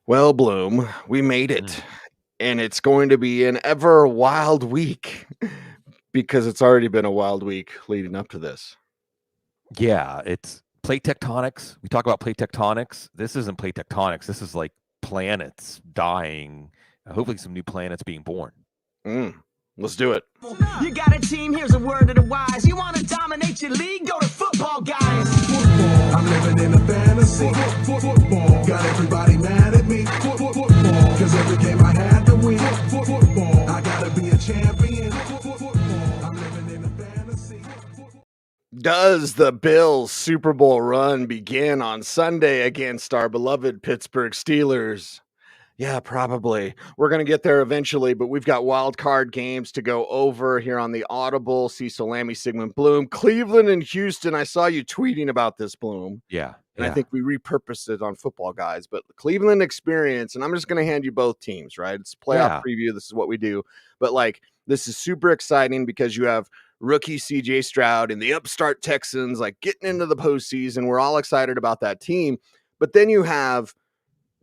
Well, Bloom, we made Mm. it, and it's going to be an ever wild week because it's already been a wild week leading up to this. Yeah, it's plate tectonics. We talk about plate tectonics. This isn't plate tectonics. This is like planets dying. Hopefully, some new planets being born. Mm, let's do it. You got a team, here's a word of the wise. You want to dominate your league? Go to football, guys. Football, I'm living in a fantasy. Football, got everybody mad at me. Football, cause every game I had to win. Football, I gotta be a champion. Football, I'm living in a fantasy. Does the Bills Super Bowl run begin on Sunday against our beloved Pittsburgh Steelers? Yeah, probably. We're going to get there eventually, but we've got wild card games to go over here on the Audible. Cecil, Lammey, Sigmund, Bloom, Cleveland and Houston. I saw you tweeting about this, Bloom. Yeah, And I yeah, think we repurposed it on Football Guys, but the Cleveland experience, and I'm just going to hand you both teams, right? It's playoff yeah. preview. This is what we do. But like, this is super exciting because you have rookie CJ Stroud and the upstart Texans like getting into the postseason. We're all excited about that team. But then you have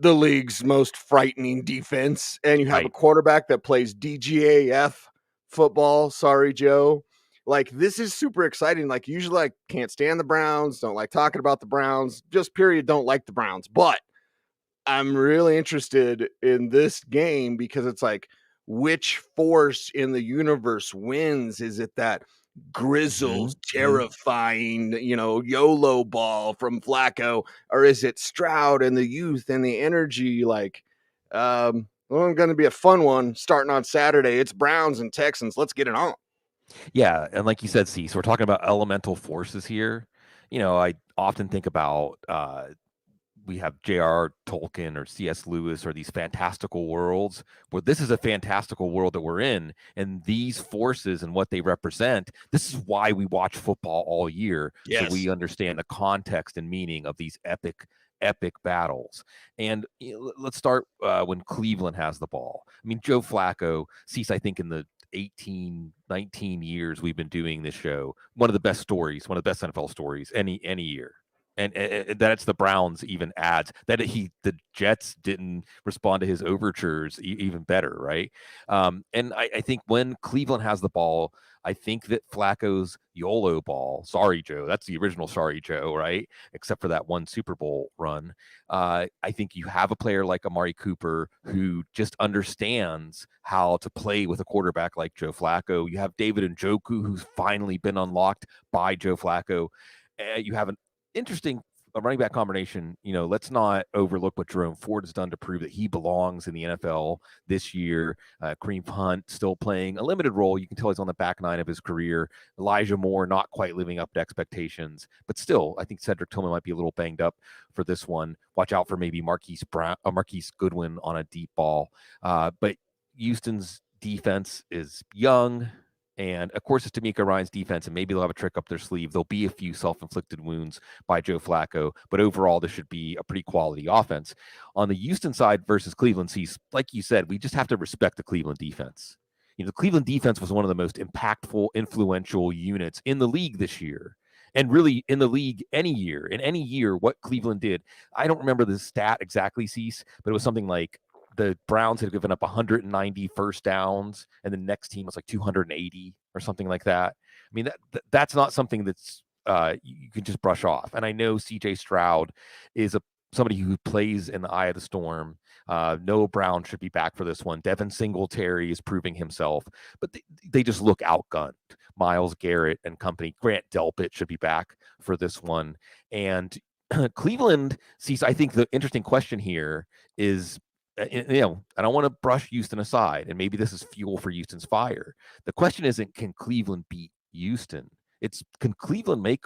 the league's most frightening defense, and you have a Right. quarterback that plays DGAF football. Sorry, Joe. Like, this is super exciting. Like, usually I can't stand the Browns, don't like talking about the Browns, just period, don't like the Browns. But I'm really interested in this game because it's like, which force in the universe wins? Is it that Hmm. Grizzle's Hmm. terrifying, YOLO ball from Flacco, or is it Stroud and the youth and the energy? Like, well, it's going to be a fun one starting on Saturday. It's Browns and Texans. Let's get it on. Yeah, and like you said, C, so we're talking about elemental forces here. I often think about we have J.R. Tolkien or C.S. Lewis or these fantastical worlds where this is a fantastical world that we're in. And these forces and what they represent, this is why we watch football all year. So Yes. we understand the context and meaning of these epic battles. And let's start when Cleveland has the ball. I mean, Joe Flacco sees, I think, in the 18, 19 years we've been doing this show, one of the best stories, one of the best NFL stories any year. And that's the Browns even adds that the Jets didn't respond to his overtures even better, right? And I think when Cleveland has the ball, I think that Flacco's YOLO ball, sorry Joe, that's the original sorry Joe, right? Except for that one Super Bowl run. I think you have a player like Amari Cooper who just understands how to play with a quarterback like Joe Flacco. You have David Njoku, who's finally been unlocked by Joe Flacco. You have an interesting running back combination. Let's not overlook what Jerome Ford has done to prove that he belongs in the NFL this year. Kareem Hunt still playing a limited role. You can tell he's on the back nine of his career. Elijah Moore not quite living up to expectations, but still, I think Cedric Tillman might be a little banged up for this one. Watch out for maybe Marquise Goodwin on a deep ball. But Houston's defense is young. And of course, it's D'Amico Ryan's defense, and maybe they'll have a trick up their sleeve. There'll be a few self-inflicted wounds by Joe Flacco, but overall, this should be a pretty quality offense. On the Houston side versus Cleveland, like you said, we just have to respect the Cleveland defense. The Cleveland defense was one of the most impactful, influential units in the league this year. And really in the league any year, in any year, what Cleveland did. I don't remember the stat exactly, Cease, but it was something like the Browns had given up 190 first downs, and the next team was like 280 or something like that. I mean, that's not something that's you can just brush off. And I know CJ Stroud is somebody who plays in the eye of the storm. Noah Brown should be back for this one. Devin Singletary is proving himself, but they just look outgunned. Myles Garrett and company. Grant Delpit should be back for this one. And Cleveland sees, I think the interesting question here is, I don't want to brush Houston aside, and maybe this is fuel for Houston's fire. The question isn't, can Cleveland beat Houston? It's, can Cleveland make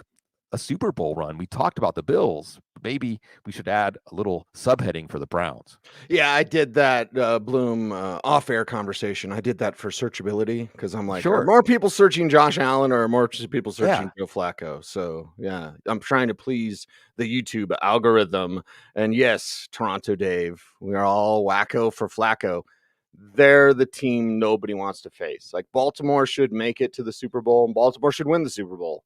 a Super Bowl run? We talked about the Bills. Maybe we should add a little subheading for the Browns. Yeah, I did that, Bloom, off-air conversation. I did that for searchability because I'm like, are Sure. more people searching Josh Allen or are more people searching Yeah. Joe Flacco? So, yeah, I'm trying to please the YouTube algorithm. And yes, Toronto Dave, we are all wacko for Flacco. They're the team nobody wants to face. Like, Baltimore should make it to the Super Bowl, and Baltimore should win the Super Bowl.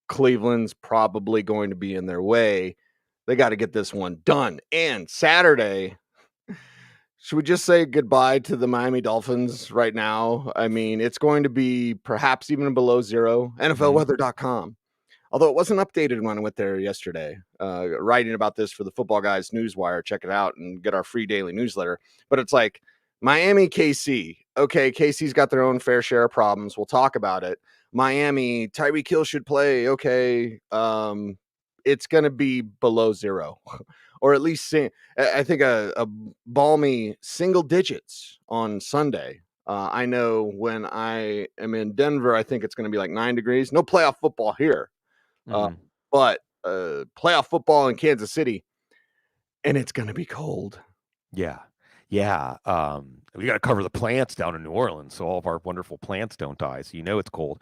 Cleveland's probably going to be in their way. They got to get this one done. And Saturday, Should we just say goodbye to the Miami Dolphins right now? I mean, it's going to be perhaps even below zero. NFLweather.com. Although it wasn't updated when I went there yesterday, writing about this for the Football Guys Newswire. Check it out and get our free daily newsletter. But it's like Miami, KC. Okay, KC's got their own fair share of problems. We'll talk about it. Miami, Tyreek Hill should play. Okay, it's going to be below zero. Or at least I think a balmy single digits on Sunday. I know when I am in Denver, I think it's going to be like 9 degrees. No playoff football here, but playoff football in Kansas City, and it's going to be cold. Yeah. Yeah. We got to cover the plants down in New Orleans so all of our wonderful plants don't die. So it's cold.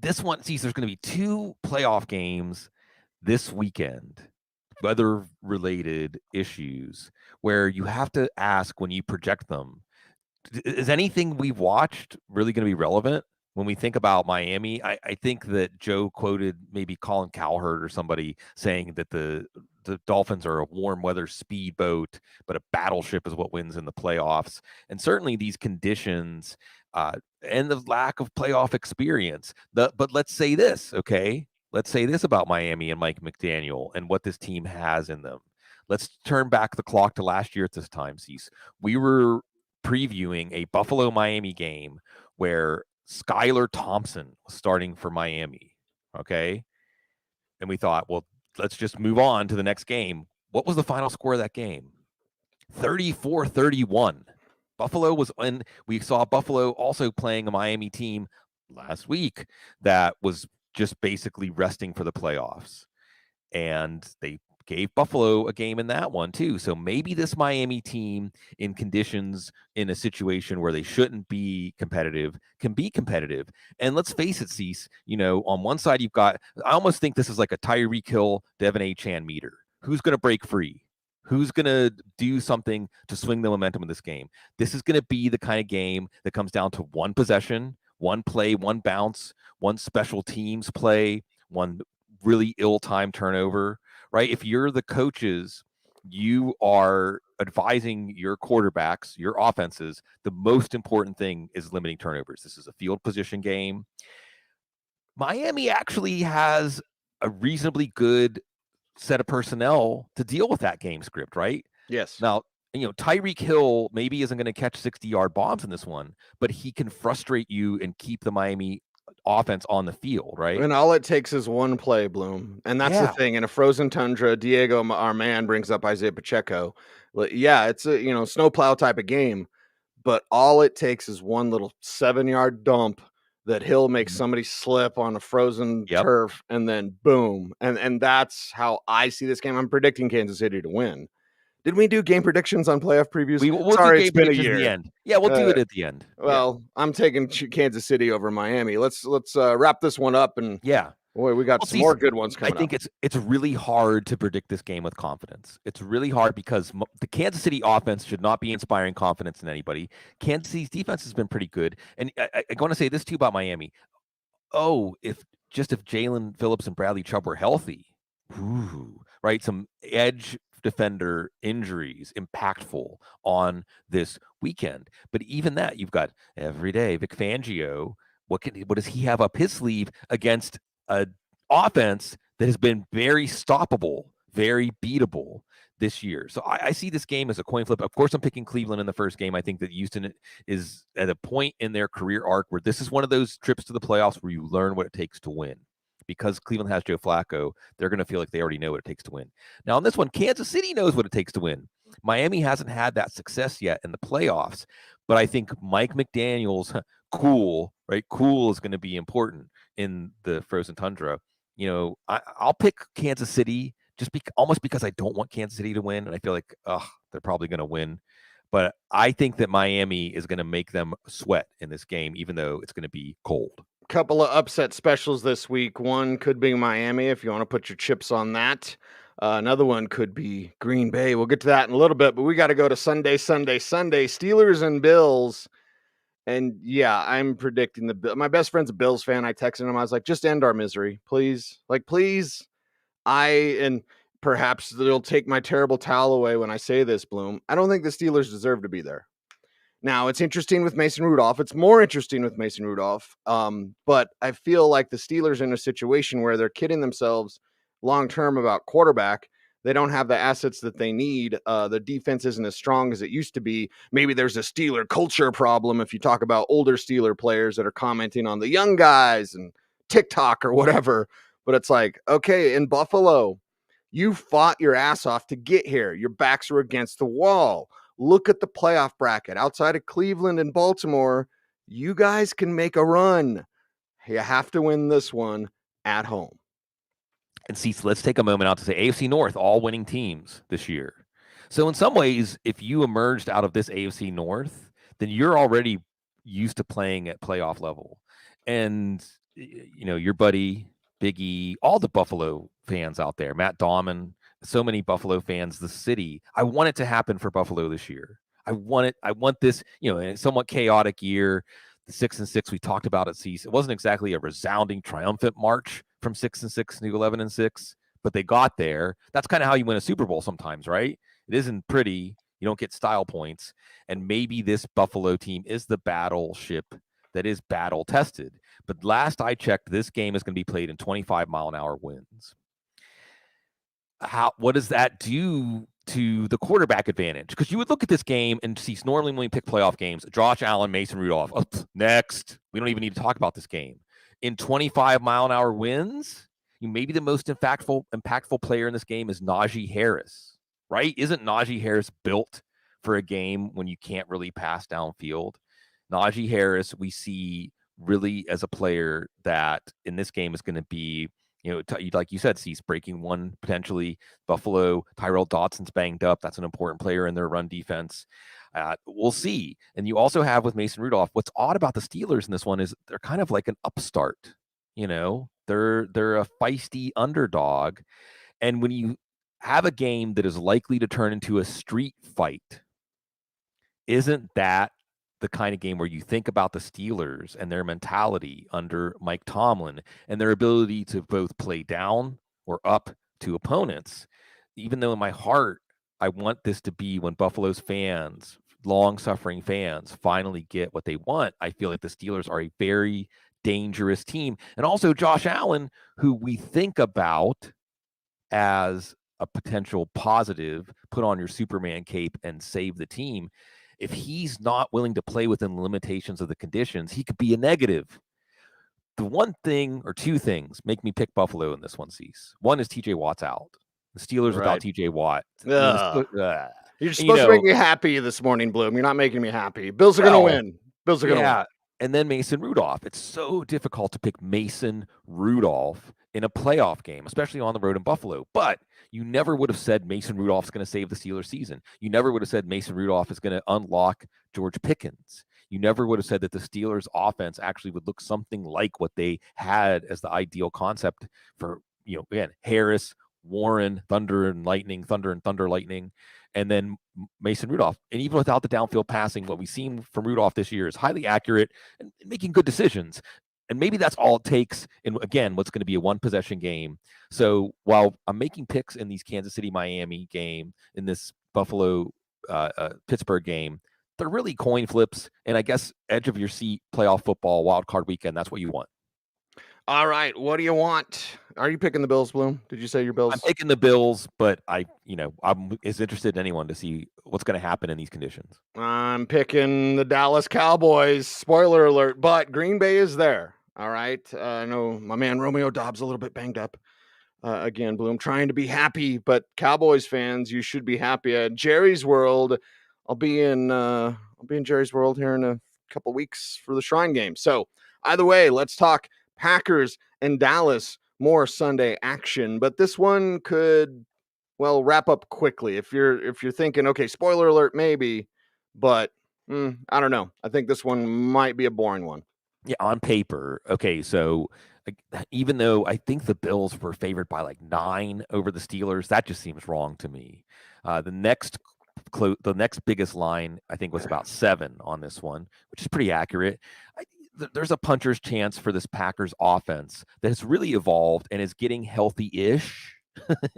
This one, see, there's going to be 2 playoff games this weekend, weather-related issues, where you have to ask when you project them, is anything we've watched really going to be relevant? When we think about Miami, I think that Joe quoted maybe Colin Cowherd or somebody saying that the Dolphins are a warm weather speedboat, but a battleship is what wins in the playoffs. And certainly these conditions and the lack of playoff experience. But let's say this, okay? Let's say this about Miami and Mike McDaniel and what this team has in them. Let's turn back the clock to last year at this time, Cease. We were previewing a Buffalo-Miami game where Skylar Thompson was starting for Miami, okay? And we thought, well, let's just move on to the next game. What was the final score of that game? 34-31. Buffalo was in. We saw Buffalo also playing a Miami team last week that was just basically resting for the playoffs. And they gave Buffalo a game in that one too. So maybe this Miami team in conditions in a situation where they shouldn't be competitive can be competitive. And let's face it, Cease, on one side you've got, I almost think this is like a Tyreek Hill, Devin A. Chan meter. Who's going to break free? Who's going to do something to swing the momentum of this game? This is going to be the kind of game that comes down to one possession, one play, one bounce, one special teams play, one really ill-timed turnover, right? If you're the coaches, you are advising your quarterbacks, your offenses, the most important thing is limiting turnovers. This is a field position game. Miami actually has a reasonably good set of personnel to deal with that game script, right? Yes. Now, Tyreek Hill maybe isn't going to catch 60-yard bombs in this one, but he can frustrate you and keep the Miami offense on the field, right? And all it takes is one play, Bloom. And that's the thing. In a frozen tundra, Diego, our man, brings up Isaiah Pacheco. Yeah, it's a snowplow type of game, but all it takes is one little 7-yard dump that Hill makes somebody slip on a frozen turf, and then boom. And that's how I see this game. I'm predicting Kansas City to win. Did we do game predictions on playoff previews? We'll Sorry, do it's been a year. At the end. Yeah, we'll do it at the end. Well, I'm taking Kansas City over Miami. Let's wrap this one up. And boy, we got some more good ones coming up. I think it's really hard to predict this game with confidence. It's really hard because the Kansas City offense should not be inspiring confidence in anybody. Kansas City's defense has been pretty good. And I want to say this too about Miami. Oh, if Jalen Phillips and Bradley Chubb were healthy, right? Some edge defender injuries impactful on this weekend. But even that, you've got every day Vic Fangio. What does he have up his sleeve against an offense that has been very stoppable, very beatable this year? So I see this game as a coin flip. Of course, I'm picking Cleveland in the first game. I think that Houston is at a point in their career arc where this is one of those trips to the playoffs where you learn what it takes to win. Because Cleveland has Joe Flacco, they're going to feel like they already know what it takes to win. Now, on this one, Kansas City knows what it takes to win. Miami hasn't had that success yet in the playoffs, but I think Mike McDaniel's cool is going to be important in the frozen tundra. I'll pick Kansas City almost because I don't want Kansas City to win, and I feel like they're probably going to win. But I think that Miami is going to make them sweat in this game, even though it's going to be cold. Couple of upset specials this week. One could be Miami, if you want to put your chips on that. Another one could be Green Bay. We'll get to that in a little bit, but we got to go to Sunday. Steelers and Bills. And yeah, I'm predicting my best friend's a Bills fan. I texted him. I was like, just end our misery, please. Please. And perhaps they'll take my terrible towel away when I say this, Bloom. I don't think the Steelers deserve to be there. Now, it's interesting with Mason Rudolph. It's more interesting with Mason Rudolph. But I feel like the Steelers are in a situation where they're kidding themselves long-term about quarterback. They don't have the assets that they need. The defense isn't as strong as it used to be. Maybe there's a Steeler culture problem if you talk about older Steeler players that are commenting on the young guys and TikTok or whatever. But it's like, okay, in Buffalo, you fought your ass off to get here. Your backs were against the wall. Look at the playoff bracket. Outside of Cleveland and Baltimore, you guys can make a run. You have to win this one at home. And Cecil, let's take a moment out to say AFC North, all winning teams this year. So in some ways, if you emerged out of this AFC North, then you're already used to playing at playoff level. And, you know, your buddy, Big E, all the Buffalo fans out there, Matt Dahman, so many Buffalo fans, the city. I want it to happen for Buffalo this year. I want this, you know, in a somewhat chaotic year. The 6-6 we talked about at Cecil. It wasn't exactly a resounding triumphant march from 6-6 to 11-6, but they got there. That's kind of how you win a Super Bowl sometimes, right? It isn't pretty. You don't get style points. And maybe this Buffalo team is the battleship that is battle tested. But last I checked, this game is going to be played in 25-mile-an-hour winds. What does that do to the quarterback advantage? Because you would look at this game and see, normally when we pick playoff games, Josh Allen, Mason Rudolph, next. We don't even need to talk about this game. In 25-mile-an-hour winds, maybe the most impactful player in this game is Najee Harris, right? Isn't Najee Harris built for a game when you can't really pass downfield? Najee Harris, we see really as a player that in this game is going to be, you know, like you said, Cease breaking one potentially. Buffalo, Tyrell Dotson's banged up. That's an important player in their run defense. We'll see. And you also have with Mason Rudolph, what's odd about the Steelers in this one is they're kind of like an upstart. You know, they're a feisty underdog. And when you have a game that is likely to turn into a street fight, isn't that the kind of game where you think about the Steelers and their mentality under Mike Tomlin and their ability to both play down or up to opponents? Even though in my heart, I want this to be when Buffalo's fans, long-suffering fans, finally get what they want. I feel like the Steelers are a very dangerous team. And also Josh Allen, who we think about as a potential positive, put on your Superman cape and save the team. If he's not willing to play within the limitations of the conditions, he could be a negative. The one thing or two things make me pick Buffalo in this one, Cease. One is TJ Watt's out. The Steelers without TJ Watt. You're supposed to make me happy this morning, Bloom. You're not making me happy. Bills are going to win. Bills are going to win. And then Mason Rudolph. It's so difficult to pick Mason Rudolph in a playoff game, especially on the road in Buffalo. But you never would have said Mason Rudolph's going to save the Steelers season. You never would have said Mason Rudolph is going to unlock George Pickens. You never would have said that the Steelers offense actually would look something like what they had as the ideal concept for, you know, again, Harris, Warren, Thunder and Thunder Lightning, and then Mason Rudolph. And even without the downfield passing, what we've seen from Rudolph this year is highly accurate and making good decisions. And maybe that's all it takes in, again, what's going to be a one-possession game. So while I'm making picks in these Kansas City-Miami game, in this Buffalo-Pittsburgh game, they're really coin flips. And I guess edge of your seat, playoff football, wild card weekend, that's what you want. All right. What do you want? Are you picking the Bills, Bloom? Did you say your Bills? I'm picking the Bills, but I'm as interested in anyone to see what's going to happen in these conditions. I'm picking the Dallas Cowboys. Spoiler alert, but Green Bay is there. All right. I know my man Romeo Dobbs a little bit banged up. Again, Bloom, trying to be happy, but Cowboys fans, you should be happy. At Jerry's World, I'll be in Jerry's World here in a couple weeks for the Shrine game. So either way, let's talk Packers and Dallas, more Sunday action, but this one could, well, wrap up quickly. If you're thinking, okay, spoiler alert, maybe, but I don't know. I think this one might be a boring one. Yeah, on paper. Okay, so even though I think the Bills were favored by like 9 over the Steelers, that just seems wrong to me. The next biggest line, I think, was about 7 on this one, which is pretty accurate. There's a puncher's chance for this Packers offense that has really evolved and is getting healthy-ish.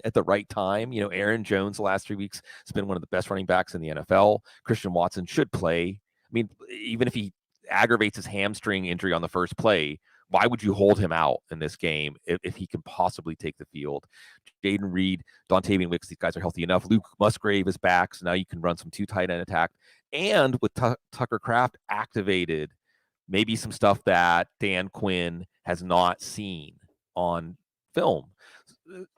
at the right time. Aaron Jones the last 3 weeks has been one of the best running backs in the NFL. Christian Watson should play. I mean, even if he aggravates his hamstring injury on the first play, why would you hold him out in this game if he can possibly take the field? Jaden Reed, Dontavian Wicks, these guys are healthy enough. Luke Musgrave is back, so now you can run some 2 tight end attack. And with Tucker Kraft activated, maybe some stuff that Dan Quinn has not seen on film.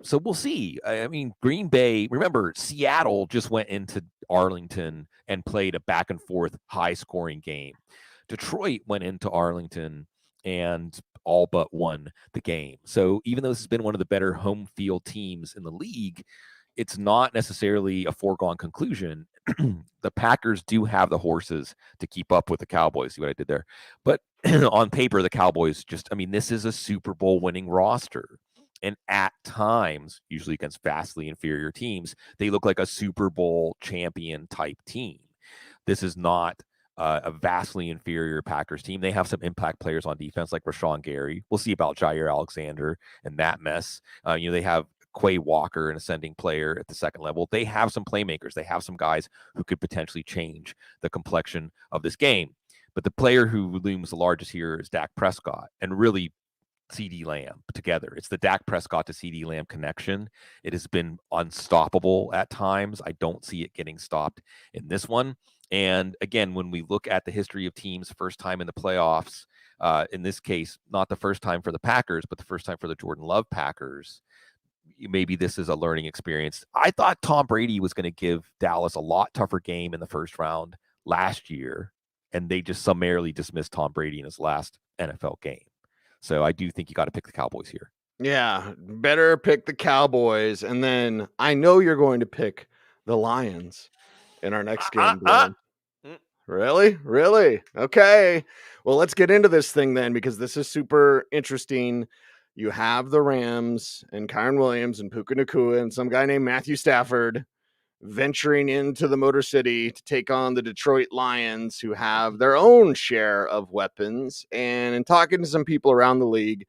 So we'll see. I mean, Green Bay, remember, Seattle just went into Arlington and played a back and forth high scoring game. Detroit went into Arlington and all but won the game. So even though this has been one of the better home field teams in the league, it's not necessarily a foregone conclusion. The Packers do have the horses to keep up with the Cowboys. See what I did there? But on paper, the Cowboys this is a Super Bowl winning roster. And at times, usually against vastly inferior teams, they look like a Super Bowl champion type team. This is not a vastly inferior Packers team. They have some impact players on defense like Rashawn Gary. We'll see about Jair Alexander and that mess. They have Quay Walker, an ascending player at the second level. They have some playmakers. They have some guys who could potentially change the complexion of this game. But the player who looms the largest here is Dak Prescott, and really CD Lamb together. It's the Dak Prescott to CD Lamb connection. It has been unstoppable at times. I don't see it getting stopped in this one. And again, when we look at the history of teams, first time in the playoffs, in this case, not the first time for the Packers, but the first time for the Jordan Love Packers, maybe this is a learning experience. I thought Tom Brady was going to give Dallas a lot tougher game in the first round last year, and they just summarily dismissed Tom Brady in his last NFL game. So I do think you got to pick the Cowboys here. Yeah, better pick the Cowboys. And then I know you're going to pick the Lions in our next game. Really? Really? Okay. Well, let's get into this thing then, because this is super interesting. You have the Rams and Kyron Williams and Puka Nacua and some guy named Matthew Stafford venturing into the Motor City to take on the Detroit Lions, who have their own share of weapons. And in talking to some people around the league,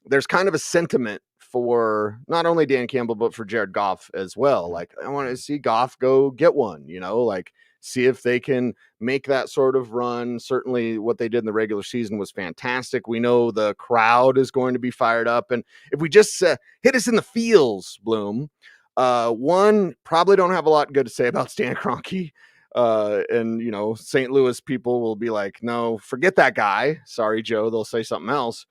there's kind of a sentiment for not only Dan Campbell, but for Jared Goff as well. Like, I want to see Goff go get one, like see if they can make that sort of run. Certainly what they did in the regular season was fantastic. We know the crowd is going to be fired up. And if we just hit us in the feels, Bloom, one, probably don't have a lot good to say about Stan Kroenke. And, St. Louis people will be like, no, forget that guy. Sorry, Joe. They'll say something else.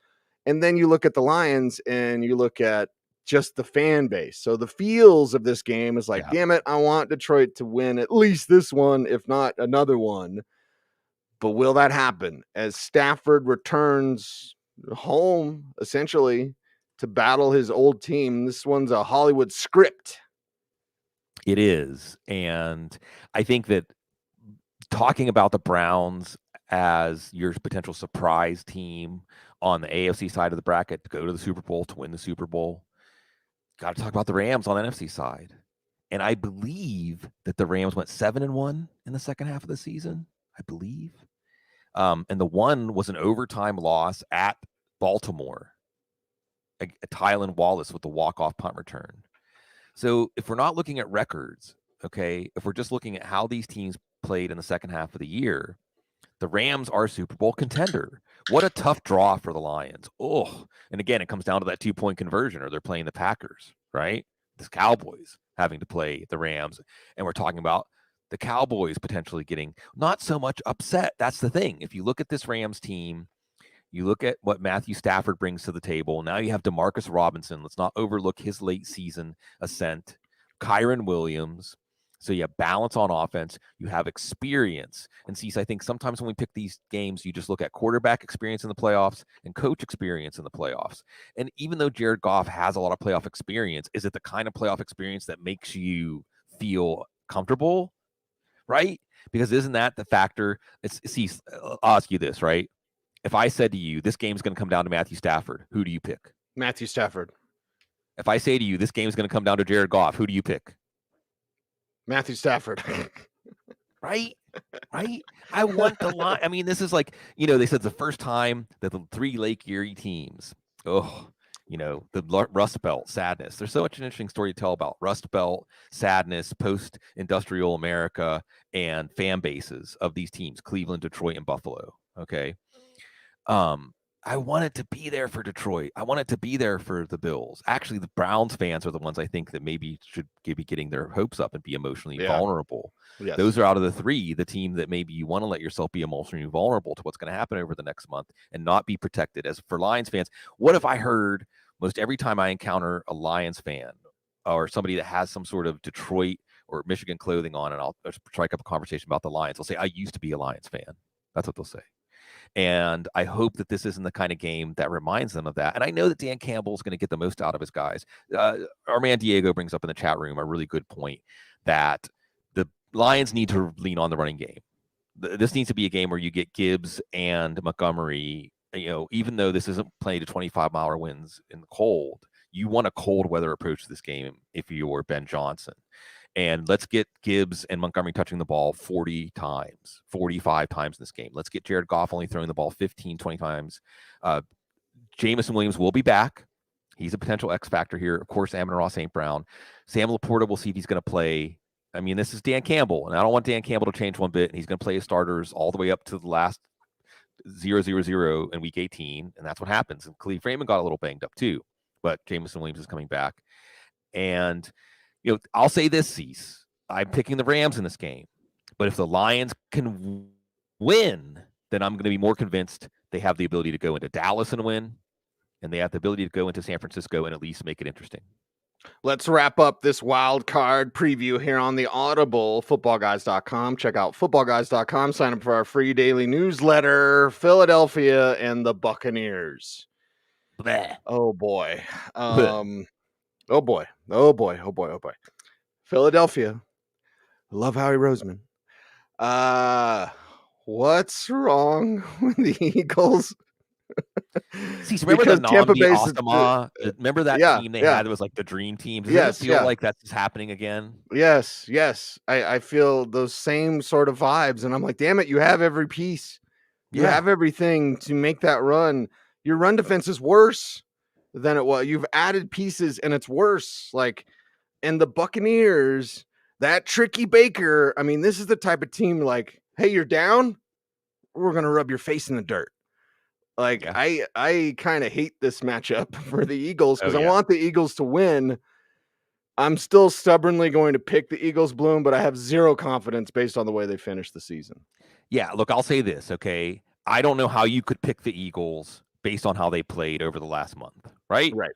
And then you look at the Lions and you look at just the fan base. So the feels of this game is like, damn it, I want Detroit to win at least this one, if not another one. But will that happen as Stafford returns home, essentially, to battle his old team? This one's a Hollywood script. It is. And I think that talking about the Browns as your potential surprise team on the AFC side of the bracket to go to the Super Bowl, to win the Super Bowl, got to talk about the Rams on the NFC side. And I believe that the Rams went 7-1 in the second half of the season, I believe. And the one was an overtime loss at Baltimore. Tylan Wallace with the walk-off punt return. So if we're not looking at records, okay, if we're just looking at how these teams played in the second half of the year, the Rams are a Super Bowl contender. What a tough draw for the Lions. Oh, and again, it comes down to that 2-point conversion, or they're playing the Packers, right? The Cowboys having to play the Rams. And we're talking about the Cowboys potentially getting not so much upset. That's the thing. If you look at this Rams team, you look at what Matthew Stafford brings to the table. Now you have DeMarcus Robinson. Let's not overlook his late season ascent. Kyron Williams. So you have balance on offense. You have experience. And Cecil, I think sometimes when we pick these games, you just look at quarterback experience in the playoffs and coach experience in the playoffs. And even though Jared Goff has a lot of playoff experience, is it the kind of playoff experience that makes you feel comfortable? Right? Because isn't that the factor? Cecil, I'll ask you this, right? If I said to you, this game's going to come down to Matthew Stafford, who do you pick? Matthew Stafford. If I say to you, this game's going to come down to Jared Goff, who do you pick? Matthew Stafford. Right? I want the line. I mean, this is like, they said the first time that the 3 Lake Erie teams, The Rust Belt, sadness. There's so much an interesting story to tell about Rust Belt, sadness, post-industrial America, and fan bases of these teams, Cleveland, Detroit, and Buffalo. Okay. I wanted to be there for Detroit. I wanted to be there for the Bills. Actually, the Browns fans are the ones I think that maybe should be getting their hopes up and be emotionally vulnerable. Yes. Those are out of the three, the team that maybe you want to let yourself be emotionally vulnerable to what's going to happen over the next month and not be protected. As for Lions fans, what have I heard most every time I encounter a Lions fan or somebody that has some sort of Detroit or Michigan clothing on, and I'll strike up a conversation about the Lions. They'll say, I used to be a Lions fan. That's what they'll say. And I hope that this isn't the kind of game that reminds them of that. And I know that Dan Campbell is going to get the most out of his guys. Our man Diego brings up in the chat room a really good point that the Lions need to lean on the running game. This needs to be a game where you get Gibbs and Montgomery, even though this isn't playing to 25-mile winds in the cold, you want a cold weather approach to this game if you're Ben Johnson. And let's get Gibbs and Montgomery touching the ball 40 times, 45 times in this game. Let's get Jared Goff only throwing the ball 15, 20 times. Jameson Williams will be back. He's a potential X factor here. Of course, Amon-Ra St. Brown. Sam Laporta, we'll see if he's going to play. I mean, this is Dan Campbell, and I don't want Dan Campbell to change one bit. He's going to play his starters all the way up to the last 0-0-0 in week 18, and that's what happens. And Khalif Raymond got a little banged up too, but Jameson Williams is coming back. And I'll say this, Cease. I'm picking the Rams in this game. But if the Lions can win, then I'm going to be more convinced they have the ability to go into Dallas and win, and they have the ability to go into San Francisco and at least make it interesting. Let's wrap up this wild card preview here on the Audible, footballguys.com. Check out footballguys.com. Sign up for our free daily newsletter, Philadelphia and the Buccaneers. Bleh. Oh, boy. Oh boy. Philadelphia. Love Howie Roseman. What's wrong with the Eagles? See, so remember the Tampa Bay, remember that team they had that was like the dream team? Does it feel like that's happening again? Yes. I feel those same sort of vibes, and I'm like, damn it, you have every piece. You have everything to make that run. Your run defense is worse than it was. You've added pieces and it's worse. And the Buccaneers, that tricky Baker. I mean, this is the type of team like, hey, you're down. We're going to rub your face in the dirt. I kind of hate this matchup for the Eagles because I want the Eagles to win. I'm still stubbornly going to pick the Eagles, Bloom, but I have zero confidence based on the way they finished the season. Yeah, look, I'll say this, okay? I don't know how you could pick the Eagles based on how they played over the last month, right? Right.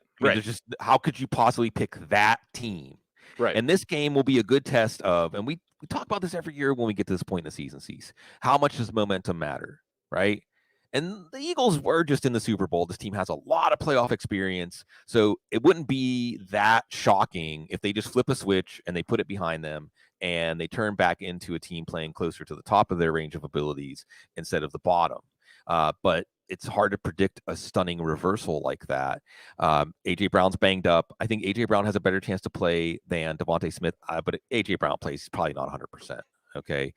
How could you possibly pick that team? Right. And this game will be a good test of, and we talk about this every year when we get to this point in the season, Cease. How much does momentum matter, right? And the Eagles were just in the Super Bowl. This team has a lot of playoff experience, so it wouldn't be that shocking if they just flip a switch and they put it behind them and they turn back into a team playing closer to the top of their range of abilities instead of the bottom. But it's hard to predict a stunning reversal like that. A.J. Brown's banged up. I think A.J. Brown has a better chance to play than Devontae Smith, but A.J. Brown plays probably not 100%. Okay.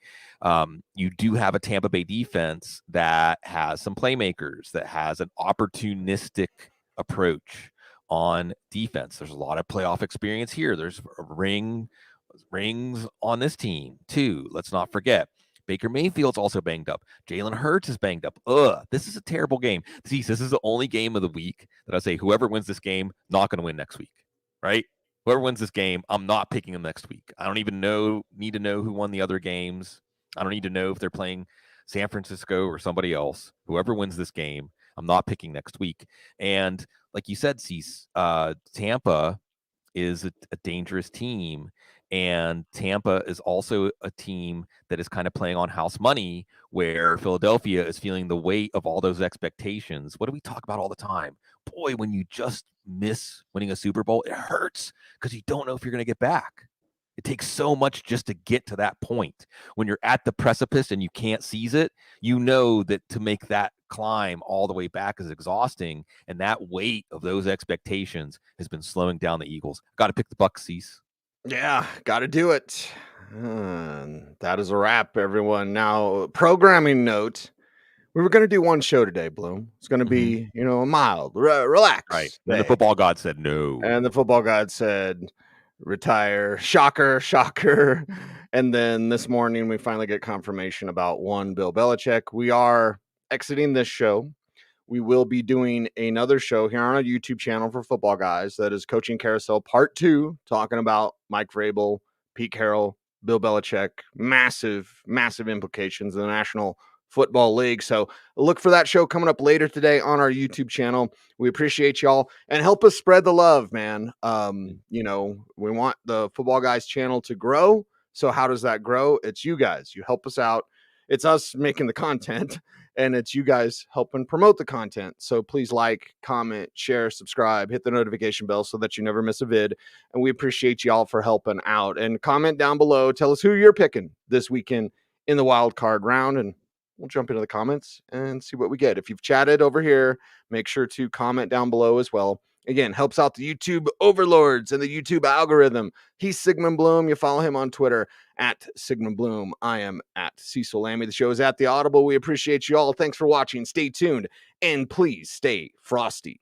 You do have a Tampa Bay defense that has some playmakers, that has an opportunistic approach on defense. There's a lot of playoff experience here. There's rings on this team too. Let's not forget. Baker Mayfield's also banged up. Jalen Hurts is banged up. This is a terrible game. See, this is the only game of the week that I say whoever wins this game, not going to win next week, right? Whoever wins this game, I'm not picking them next week. I don't even need to know who won the other games. I don't need to know if they're playing San Francisco or somebody else. Whoever wins this game, I'm not picking next week. And like you said, Cease, Tampa is a dangerous team. And Tampa is also a team that is kind of playing on house money, where Philadelphia is feeling the weight of all those expectations. What do we talk about all the time? Boy, when you just miss winning a Super Bowl, it hurts because you don't know if you're going to get back. It takes so much just to get to that point. When you're at the precipice and you can't seize it, you know that to make that climb all the way back is exhausting. And that weight of those expectations has been slowing down the Eagles. Got to pick the Bucs, Cease. Yeah, got to do it. That is a wrap, everyone. Now, programming note, We were going to do one show today, Bloom. It's going to be, a mild, relax. Right. Then the day. football god said no. And the football god said, retire. Shocker, shocker. And then this morning, we finally get confirmation about one Bill Belichick. We are exiting this show. We will be doing another show here on our YouTube channel for football guys. That is Coaching Carousel Part 2, talking about Mike Vrabel, Pete Carroll, Bill Belichick. Massive, massive implications in the National Football League. So look for that show coming up later today on our YouTube channel. We appreciate y'all and help us spread the love, man. We want the Football Guys channel to grow. So how does that grow? It's you guys. You help us out. It's us making the content, and it's you guys helping promote the content. So please like, comment, share, subscribe, hit the notification bell so that you never miss a vid. And we appreciate y'all for helping out. And comment down below. Tell us who you're picking this weekend in the wild card round, and we'll jump into the comments and see what we get. If you've chatted over here, make sure to comment down below as well. Again, helps out the YouTube overlords and the YouTube algorithm. He's Sigmund Bloom. You follow him on Twitter at Sigmund Bloom. I am at Cecil Lammey. The show is at The Audible. We appreciate you all. Thanks for watching. Stay tuned and please stay frosty.